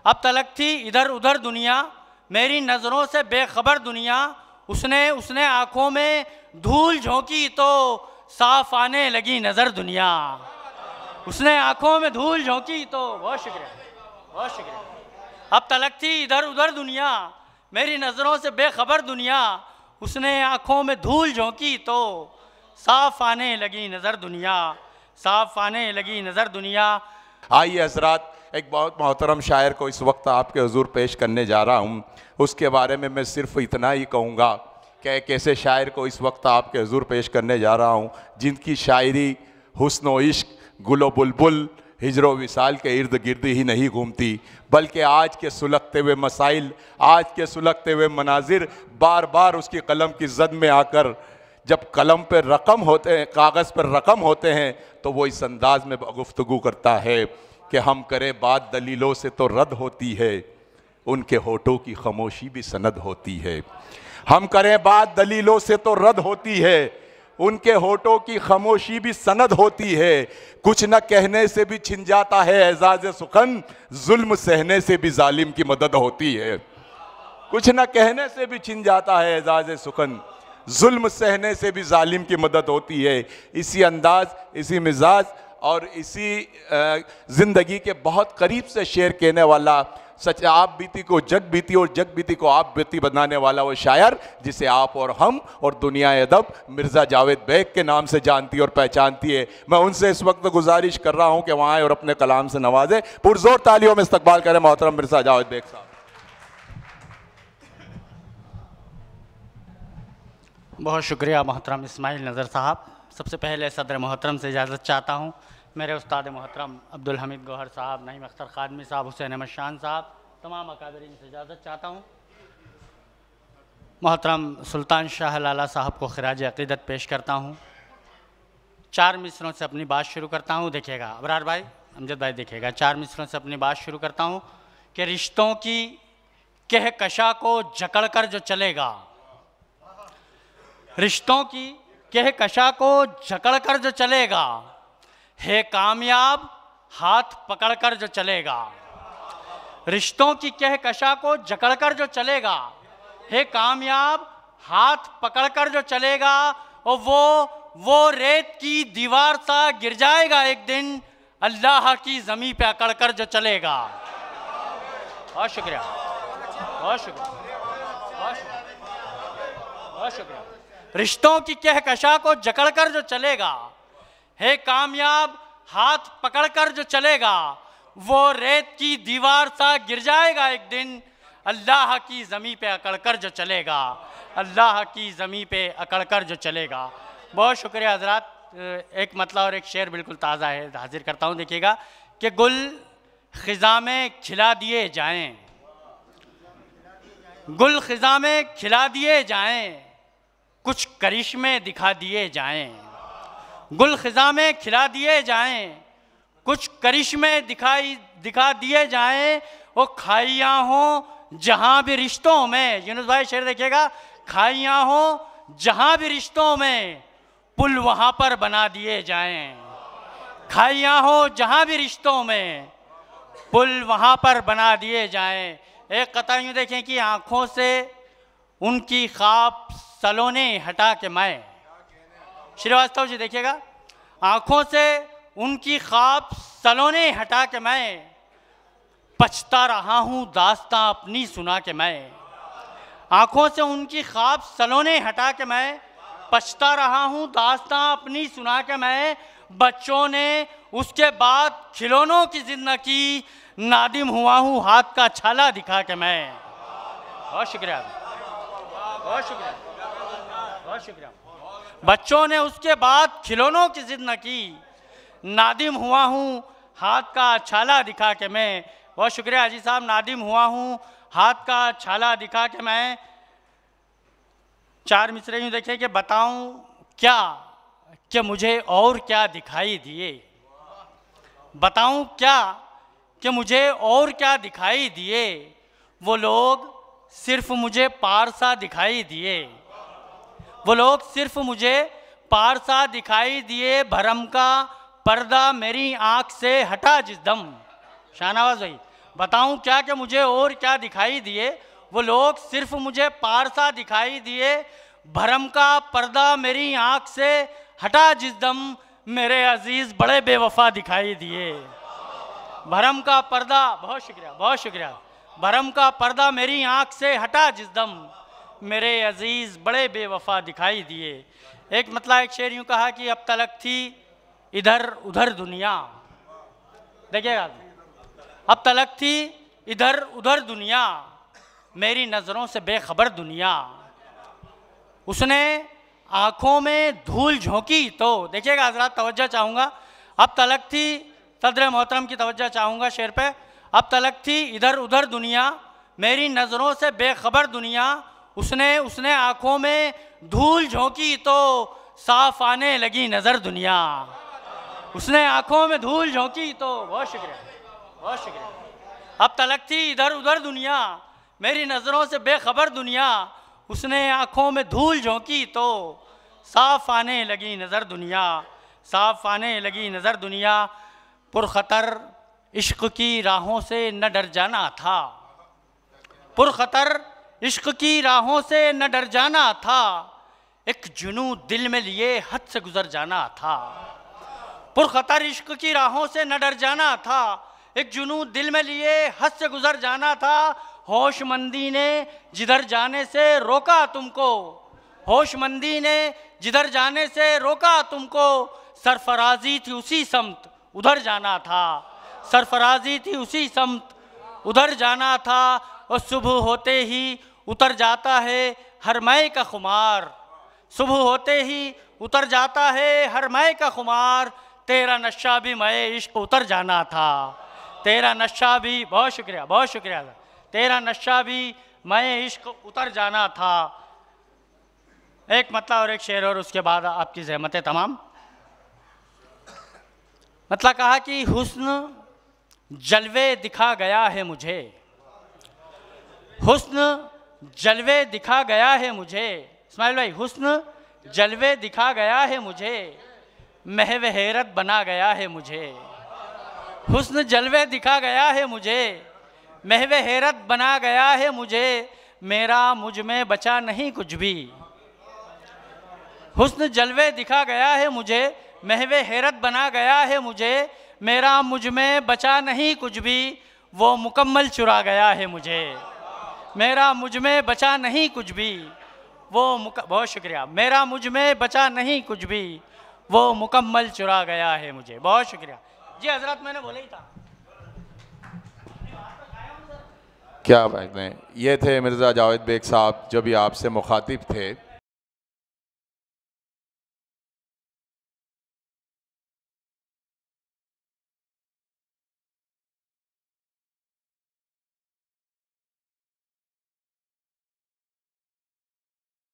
अब तलक थी इधर उधर दुनिया, मेरी नज़रों से बेखबर दुनिया। उसने आँखों में धूल झोंकी तो साफ आने लगी नज़र दुनिया। उसने आँखों में धूल झोंकी तो, बहुत शुक्रिया, बहुत शुक्रिया। अब तलक थी इधर उधर दुनिया, मेरी नज़रों से बेखबर दुनिया। उसने आँखों में धूल झोंकी तो साफ आने लगी नज़र दुनिया, साफ आने लगी नज़र दुनिया। आइए हजरात, एक बहुत मोहतरम शायर को इस वक्त आपके हुजूर पेश करने जा रहा हूँ। उसके बारे में मैं सिर्फ इतना ही कहूँगा कि एक ऐसे शायर को इस वक्त आपके हुजूर पेश करने जा रहा हूँ जिनकी शायरी हुस्न व इश्क, गुलो बुलबुल, हिजरो विसाल के इर्द गिर्द ही नहीं घूमती, बल्कि आज के सुलगते हुए मसाइल, आज के सुलगते हुए मनाजिर बार बार उसकी कलम की जद में आकर, जब कलम पर रकम होते हैं, कागज़ पर रकम होते हैं, तो वो इस अंदाज में गुफ्तगू करता है कि हम करें बात दलीलों से तो रद्द होती है, उनके होठों की खामोशी भी सनद होती है। हम करें बात दलीलों से तो रद्द होती है, उनके होठों की खामोशी भी सनद होती है। कुछ न कहने से भी छिन जाता है एजाज़ सुखन, जुल्म सहने से भी जालिम की मदद होती है। कुछ न कहने से भी छिन जाता है एजाज़ सुखन, जुल्म सहने से भी जालिम की मदद होती है। इसी अंदाज, इसी मिजाज और इसी ज़िंदगी के बहुत करीब से शेर कहने वाला, सच आप बीती को जग बीती और जग बीती को आप बीती बनाने वाला वो शायर जिसे आप और हम और दुनिया अदब मिर्ज़ा जावेद बेग के नाम से जानती और पहचानती है। मैं उनसे इस वक्त गुजारिश कर रहा हूँ कि वहाँ आए और अपने कलाम से नवाजे। पुरजोर तालियों में इस्तकबाल करें मोहतरम मिर्ज़ा जावेद बेग साहब। बहुत शुक्रिया मोहतरम इस्माइल नज़र साहब। सबसे पहले सदर मोहतरम से इजाज़त चाहता हूँ। मेरे उस्ताद मोहतरम अब्दुल हमीद गौहर साहब, नईम अख्तर खादमी साहब, हुसैन अहमद शान साहब, तमाम अकाबरीन से इजाज़त चाहता हूँ। मोहतरम सुल्तान शाह लाला साहब को खिराज अक़ीदत पेश करता हूँ। 4 मिसरों से अपनी बात शुरू करता हूँ। देखिएगा अबरार भाई, अमजद भाई, देखिएगा 4 मिसरों से अपनी बात शुरू करता हूँ कि रिश्तों की कहकशा को जकड़ कर जो चलेगा, रिश्तों की कहकशा को जकड़ कर जो चलेगा, है कामयाब हाथ पकड़ कर जो चलेगा। रिश्तों की कहकशा को जकड़ कर जो चलेगा, है कामयाब हाथ पकड़ कर जो चलेगा, और वो रेत की दीवार सा गिर जाएगा एक दिन, अल्लाह की ज़मीं पे अकड़ कर जो चलेगा। बहुत शुक्रिया, बहुत शुक्रिया, बहुत शुक्रिया, बहुत शुक्रिया। रिश्तों की कहकशा को जकड़ कर जो चलेगा, है कामयाब हाथ पकड़ कर जो चलेगा, वो रेत की दीवार सा गिर जाएगा एक दिन, अल्लाह की ज़मीं पे अकड़ कर जो चलेगा, अल्लाह की ज़मीं पे अकड़ कर जो चलेगा। बहुत शुक्रिया हज़रात। एक मतलब और एक शेर बिल्कुल ताज़ा है, हाजिर करता हूँ। देखिएगा कि गुल ख़िज़ा में खिला दिए जाएं, गुल ख़िज़ा में खिला दिए जाएं, कुछ करिश्मे दिखा दिए जाएं। गुल ख़िज़ा में खिला दिए जाएं, कुछ करिश्मे दिखा दिए जाएं, वो खाइयाँ हों जहाँ भी रिश्तों में, यूनुस भाई शेर देखिएगा, खाइयाँ हों जहाँ भी रिश्तों में, पुल वहाँ पर बना दिए जाएं। खाइयाँ हों जहाँ भी रिश्तों में, पुल वहाँ पर बना दिए जाएं। एक कता यूँ देखें कि आँखों से उनकी ख्वाब सलोने हटा के मैं, श्रीवास्तव जी देखिएगा, आँखों से उनकी ख्वाब सलोने हटा के मैं, पछता रहा हूँ दास्तां अपनी सुना के मैं। आँखों से उनकी ख्वाब सलोने हटा के मैं, पछता रहा हूँ दास्तां अपनी सुना के मैं। बच्चों ने उसके बाद खिलौनों की जिद न की, नादिम हुआ हूँ हाथ का छाला दिखा के मैं। बहुत शुक्रिया, बहुत शुक्रिया, बहुत शुक्रिया। बच्चों ने उसके बाद खिलौनों की जिद न की, नादिम हुआ हूँ हाथ का छाला दिखा के मैं। बहुत शुक्रिया हाजी साहब। नादिम हुआ हूँ हाथ का छाला दिखा के मैं। 4 मिसरे यूँ देखें कि बताऊँ क्या कि मुझे और क्या दिखाई दिए, बताऊँ क्या कि मुझे और क्या दिखाई दिए, वो लोग सिर्फ मुझे पार सा दिखाई दिए, वो लोग सिर्फ मुझे पार सा दिखाई दिए। भरम का पर्दा मेरी आँख से हटा जिस दम, शाहनवाज भाई, बताऊं क्या कि मुझे और क्या दिखाई दिए, वो लोग सिर्फ मुझे पारसा दिखाई दिए। भरम का पर्दा मेरी आंख से हटा जिस दम, मेरे अजीज बड़े बेवफा दिखाई दिए। भरम का पर्दा, बहुत शुक्रिया बहुत शुक्रिया, भरम का पर्दा मेरी आंख से हटा जिस दम, मेरे अजीज बड़े बेवफा दिखाई दिए। एक मतलब एक शेर यूँ कहा कि अब तलक थी इधर उधर दुनिया, देखिएगा, अब तलक थी इधर उधर दुनिया, मेरी नज़रों से बेखबर दुनिया। उसने आँखों में धूल झोंकी तो, देखिएगा हज़रात तवज्जो चाहूँगा, अब तलक थी, सदर मोहतरम की तवज्जो चाहूँगा शेर पे, अब तलक थी इधर उधर दुनिया, मेरी नज़रों से बेखबर दुनिया। उसने आँखों में धूल झोंकी तो साफ आने लगी नज़र दुनिया। उसने आँखों में धूल झोंकी तो, बहुत शुक्रिया बहुत शुक्रिया, अब तलक थी इधर उधर दुनिया, मेरी नज़रों से बेखबर दुनिया। उसने आँखों में धूल झोंकी तो साफ आने लगी नज़र दुनिया, साफ आने लगी नज़र दुनिया। पुरखतर इश्क की राहों से न डर जाना था, पुरखतर इश्क की राहों से न डर जाना था, एक जुनू दिल में लिए हद से गुजर जाना था। पुरखतर इश्क की राहों से न डर जाना था, एक जुनू दिल में लिए हद से गुजर जाना था। होशमंदी ने जिधर जाने से रोका तुमको, होशमंदी ने जिधर जाने से रोका तुमको, सरफराजी थी उसी समत उधर जाना था, सरफराजी थी उसी समत उधर जाना था। और सुबह होते ही उतर जाता है हर मै का खुमार, सुबह होते ही उतर जाता है हर मै का खुमार, तेरा नशा भी मैं इश्क उतर जाना था, तेरा नशा भी, बहुत शुक्रिया बहुत शुक्रिया, तेरा नशा भी मैं इश्क उतर जाना था। एक मतलब और एक शेर और उसके बाद आपकी ज़हमतें तमाम। मतलब कहा कि हुस्न जलवे दिखा गया है मुझे, हुस्न जलवे दिखा गया है मुझे, इस्माइल भाई, हुस्न जलवे दिखा गया है मुझे, महव हैरत बना गया है मुझे। हुस्न जलवे दिखा गया है मुझे, महव हैरत बना गया है मुझे, मेरा मुझ में बचा नहीं कुछ भी। हुस्न जलवे दिखा गया है मुझे, महव हैरत बना गया है मुझे, मेरा मुझ में बचा नहीं कुछ भी, वो मुकम्मल चुरा गया है मुझे, मेरा मुझ में बचा नहीं कुछ भी, वो बहुत शुक्रिया, मेरा मुझ में बचा नहीं कुछ भी, वो मुकम्मल चुरा गया है मुझे। बहुत शुक्रिया जी हजरत, मैंने बोला ही था। क्या बात है, ये थे मिर्ज़ा जावेद बेग साहब जो भी आपसे मुखातिब थे।